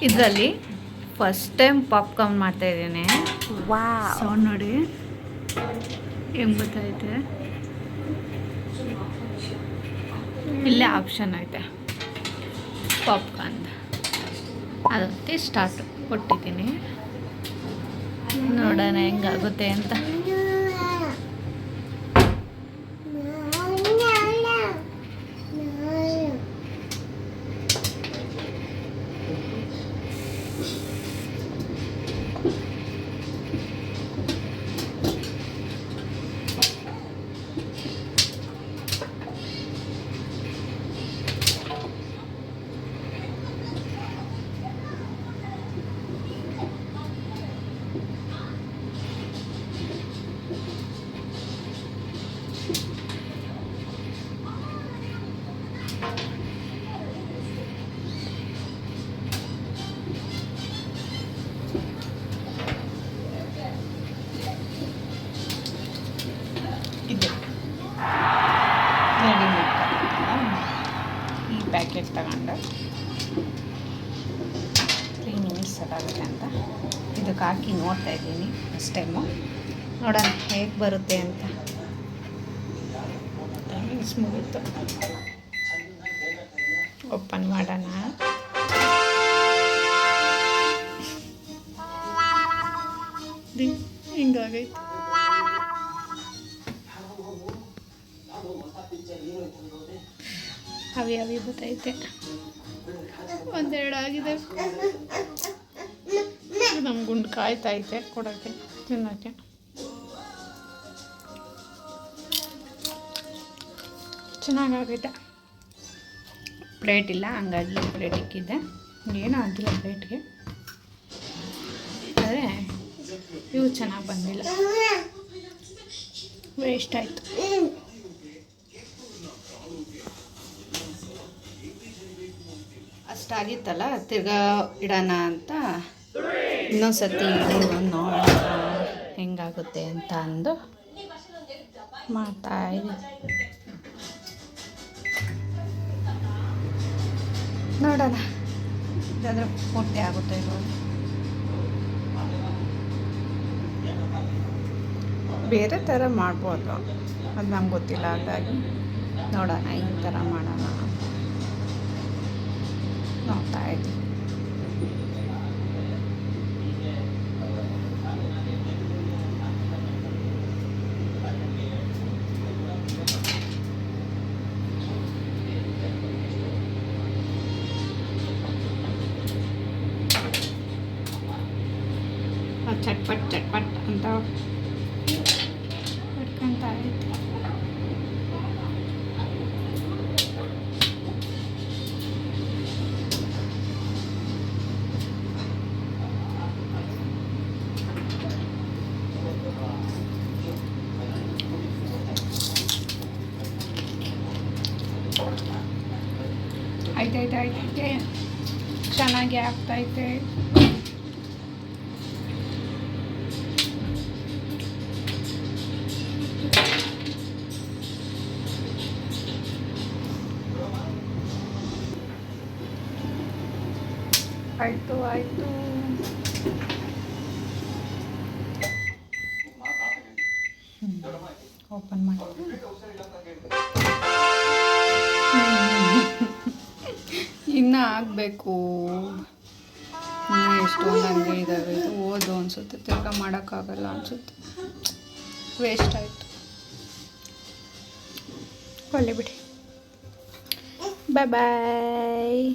ಇದರಲ್ಲಿ first time popcorn ಮಾಡ್ತಾಯಿದ್ದೀನಿ. Sound ನೋಡಿ ಹೆಂಗೆ ಗೊತ್ತೈತೆ. ಇಲ್ಲೇ ಆಪ್ಷನ್ ಐತೆ ಪಾಪ್ಕಾರ್ನ್, ಅದಕ್ಕೆ ಸ್ಟಾರ್ಟ್ ಕೊಟ್ಟಿದ್ದೀನಿ. ನೋಡೋಣ ಹೆಂಗಾಗುತ್ತೆ ಅಂತ. ಈ ಪ್ಯಾಕೆಟ್ ತಗೊಂಡು 3 ಮಿನಿಟ್ಸ್ ಆಗುತ್ತೆ ಅಂತ ಇದಕ್ಕೆ ಹಾಕಿ ನೋಡ್ತಾ ಇದ್ದೀನಿ ಫಸ್ಟ್ ಟೈಮು. ನೋಡೋಣ ಹೇಗೆ ಬರುತ್ತೆ ಅಂತ. ಮಿನಿಟ್ಸ್ ಮುಗೀತು, ಓಪನ್ ಮಾಡೋಣ. ಹಿಂಗಾಗೈತೆ. ಹವಿ ಗೊತ್ತೈತೆ. ಒಂದೆರಡು ಆಗಿದೆ. ನಮ್ಮ ಗುಂಡು ಕಾಯ್ತೈತೆ ಕೊಡೋಕ್ಕೆ, ತಿನ್ನೋಕ್ಕೆ. ಚೆನ್ನಾಗಾಗೈತೆ. ಪ್ಲೇಟ್ ಇಲ್ಲ, ಹಂಗಾಗಿ ಪ್ಲೇಟ್ ಇಕ್ಕಿದ್ದೆ. ಏನೂ ಆಗಿಲ್ಲ ಪ್ಲೇಟ್ಗೆ, ಆದರೆ ಇವು ಚೆನ್ನಾಗಿ ಬಂದಿಲ್ಲ, ವೇಸ್ಟ್ ಆಯಿತು. ಅಷ್ಟಾಗಿತ್ತಲ್ಲ, ತಿರ್ಗಾ ಇಡೋಣ ಅಂತ ಇನ್ನೊಂದ್ಸತಿ ನೋಡೋಣ ಹೆಂಗಾಗುತ್ತೆ ಅಂತ ಅಂದು ಮಾಡ್ತಾಯಿದ್ದೀನಿ. ನೋಡೋಣ ಇದಾದರೆ ಪೂರ್ತಿ ಆಗುತ್ತೆ ಇವಾಗ. ಬೇರೆ ಥರ ಮಾಡ್ಬೋದು, ಅದು ನಮ್ಗೆ ಗೊತ್ತಿಲ್ಲ, ಹಾಗಾಗಿ ನೋಡೋಣ ಈ ಥರ ಮಾಡೋಣ ನೋಡ್ತಾ ಇದ್ದೀನಿ. ಚಟ್ಪಟ್ ಚಟ್ಪಟ್ ಅಂತ ಇಟ್ಕೊಂತ ಐತೆ. ಐತೆ ಚೆನ್ನಾಗಿ ಆಗ್ತೈತೆ. ಆಯಿತು ಓಪನ್ ಮಾಡಿ. ಇನ್ನೂ ಆಗಬೇಕು, ಇನ್ನೂ ಎಷ್ಟೊಂದು ಹಂಗೆ ಇದ್ದಾವೆ. ಇದು ಓದು ಅನಿಸುತ್ತೆ, ತಿರ್ಗಾ ಮಾಡೋಕ್ಕಾಗಲ್ಲ ಅನಿಸುತ್ತೆ. ವೇಸ್ಟ್ ಆಯಿತು. ಒಳ್ಳೆ ಬಿಡಿ. ಬಾಯ್.